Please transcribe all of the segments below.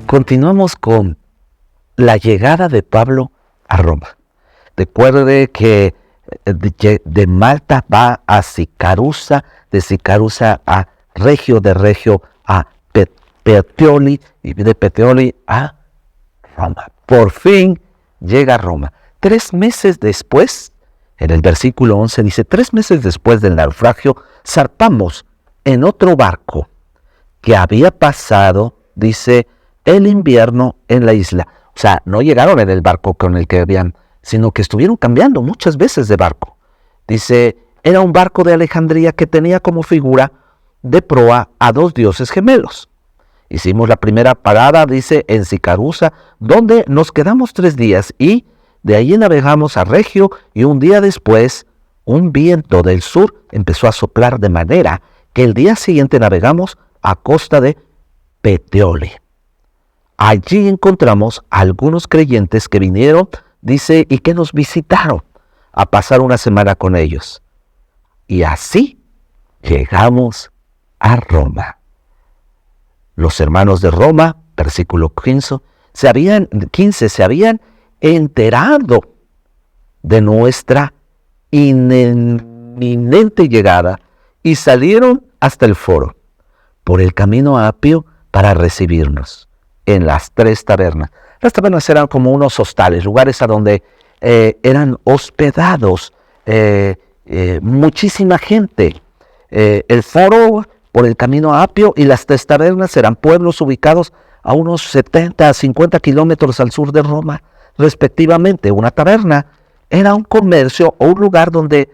Continuamos con la llegada de Pablo a Roma. Recuerde que de Malta va a Sicarusa, de Sicarusa a Regio, de Regio a Puteoli y de Puteoli a Roma. Por fin llega a Roma. 3 meses después, en el versículo 11 dice, 3 meses después del naufragio, zarpamos en otro barco que había pasado, dice, el invierno en la isla. O sea, no llegaron en el barco con el que habían, sino que estuvieron cambiando muchas veces de barco. Dice, era un barco de Alejandría que tenía como figura de proa a 2 dioses gemelos. Hicimos la primera parada, dice, en Sicarusa, donde nos quedamos 3 días y de ahí navegamos a Regio y un día después un viento del sur empezó a soplar de manera que el día siguiente navegamos a costa de Puteoli. Allí encontramos a algunos creyentes que vinieron, dice, y que nos visitaron a pasar una semana con ellos. Y así llegamos a Roma. Los hermanos de Roma, versículo 15, se habían enterado de nuestra inminente llegada y salieron hasta el foro por el camino a Apio para recibirnos en las 3 tabernas. Las tabernas eran como unos hostales, lugares a donde eran hospedados muchísima gente. El foro por el camino a Apio y las 3 tabernas eran pueblos ubicados a unos 70 a 50 kilómetros al sur de Roma, respectivamente. Una taberna era un comercio o un lugar donde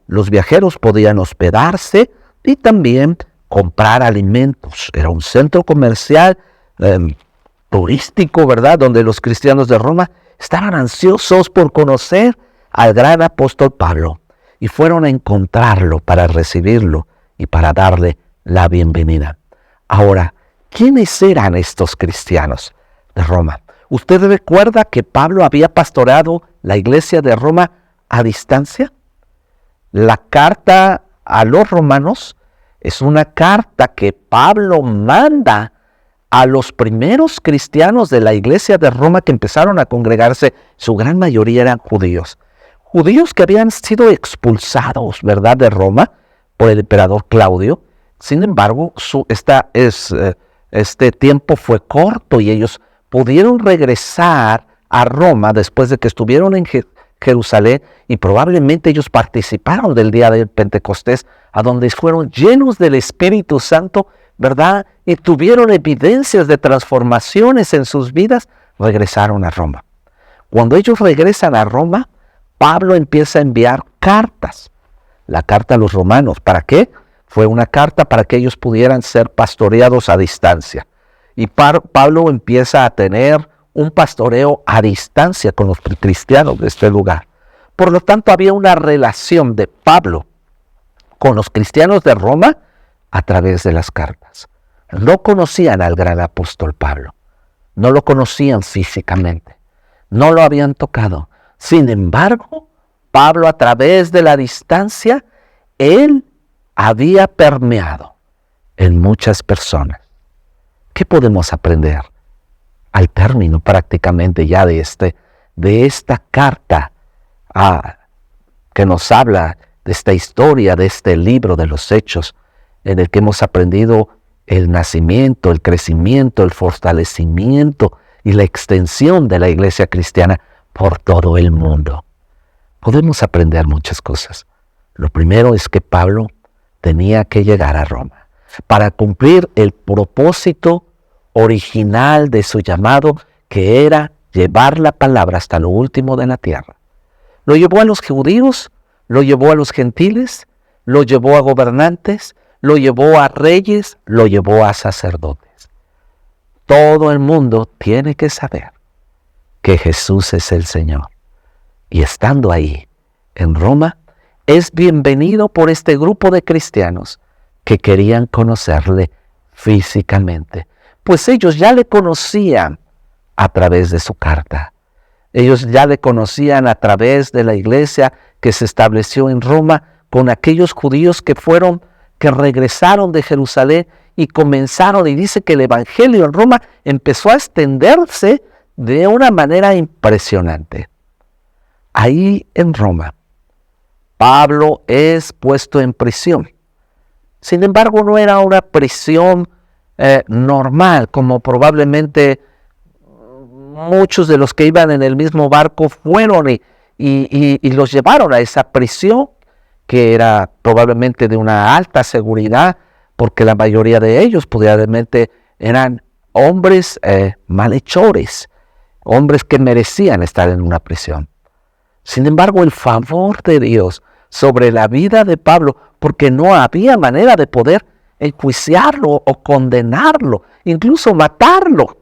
los viajeros podían hospedarse y también comprar alimentos. Era un centro comercial turístico, ¿verdad? Donde los cristianos de Roma estaban ansiosos por conocer al gran apóstol Pablo y fueron a encontrarlo para recibirlo y para darle la bienvenida. Ahora, ¿quiénes eran estos cristianos de Roma? ¿Usted recuerda que Pablo había pastoreado la iglesia de Roma a distancia? La carta a los romanos es una carta que Pablo manda a los primeros cristianos de la iglesia de Roma que empezaron a congregarse. Su gran mayoría eran judíos. Judíos que habían sido expulsados, ¿verdad?, de Roma por el emperador Claudio. Sin embargo, este tiempo fue corto y ellos pudieron regresar a Roma después de que estuvieron en Jerusalén y probablemente ellos participaron del día del Pentecostés, a donde fueron llenos del Espíritu Santo, ¿verdad? Y tuvieron evidencias de transformaciones en sus vidas, regresaron a Roma. Cuando ellos regresan a Roma, Pablo empieza a enviar cartas. La carta a los romanos, ¿para qué? Fue una carta para que ellos pudieran ser pastoreados a distancia. Y Pablo empieza a tener un pastoreo a distancia con los cristianos de este lugar. Por lo tanto, había una relación de Pablo con los cristianos de Roma a través de las cartas. No conocían al gran apóstol Pablo, no lo conocían físicamente, no lo habían tocado. Sin embargo, Pablo, a través de la distancia, él había permeado en muchas personas. ¿Qué podemos aprender al término prácticamente ya de esta carta que nos habla de esta historia, de este libro de los Hechos, en el que hemos aprendido el nacimiento, el crecimiento, el fortalecimiento y la extensión de la iglesia cristiana por todo el mundo? Podemos aprender muchas cosas. Lo primero es que Pablo tenía que llegar a Roma para cumplir el propósito original de su llamado, que era llevar la palabra hasta lo último de la tierra. Lo llevó a los judíos, lo llevó a los gentiles, lo llevó a gobernantes, lo llevó a reyes, lo llevó a sacerdotes. Todo el mundo tiene que saber que Jesús es el Señor. Y estando ahí, en Roma, es bienvenido por este grupo de cristianos que querían conocerle físicamente. Pues ellos ya le conocían a través de su carta. Ellos ya le conocían a través de la iglesia que se estableció en Roma con aquellos judíos que regresaron de Jerusalén y comenzaron, y dice que el evangelio en Roma empezó a extenderse de una manera impresionante. Ahí en Roma, Pablo es puesto en prisión. Sin embargo, no era una prisión normal, como probablemente muchos de los que iban en el mismo barco fueron y los llevaron a esa prisión, que era probablemente de una alta seguridad, porque la mayoría de ellos probablemente eran hombres malhechores, hombres que merecían estar en una prisión. Sin embargo, el favor de Dios sobre la vida de Pablo, porque no había manera de poder enjuiciarlo o condenarlo, incluso matarlo,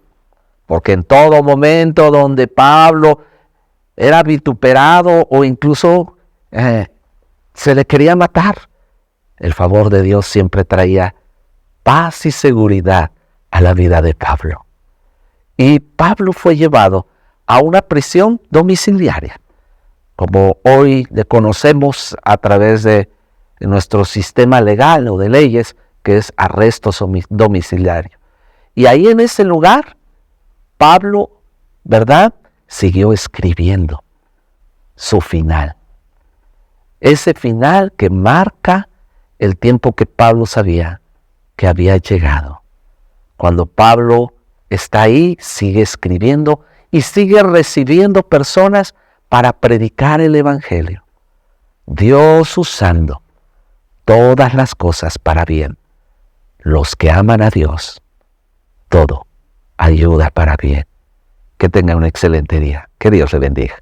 porque en todo momento donde Pablo era vituperado o incluso se le quería matar, el favor de Dios siempre traía paz y seguridad a la vida de Pablo. Y Pablo fue llevado a una prisión domiciliaria, como hoy le conocemos a través de nuestro sistema legal o de leyes, que es arresto domiciliario. Y ahí en ese lugar, Pablo, ¿verdad?, siguió escribiendo su final. Ese final que marca el tiempo que Pablo sabía que había llegado. Cuando Pablo está ahí, sigue escribiendo y sigue recibiendo personas para predicar el evangelio. Dios usando todas las cosas para bien. Los que aman a Dios, todo ayuda para bien. Que tengan un excelente día. Que Dios le bendiga.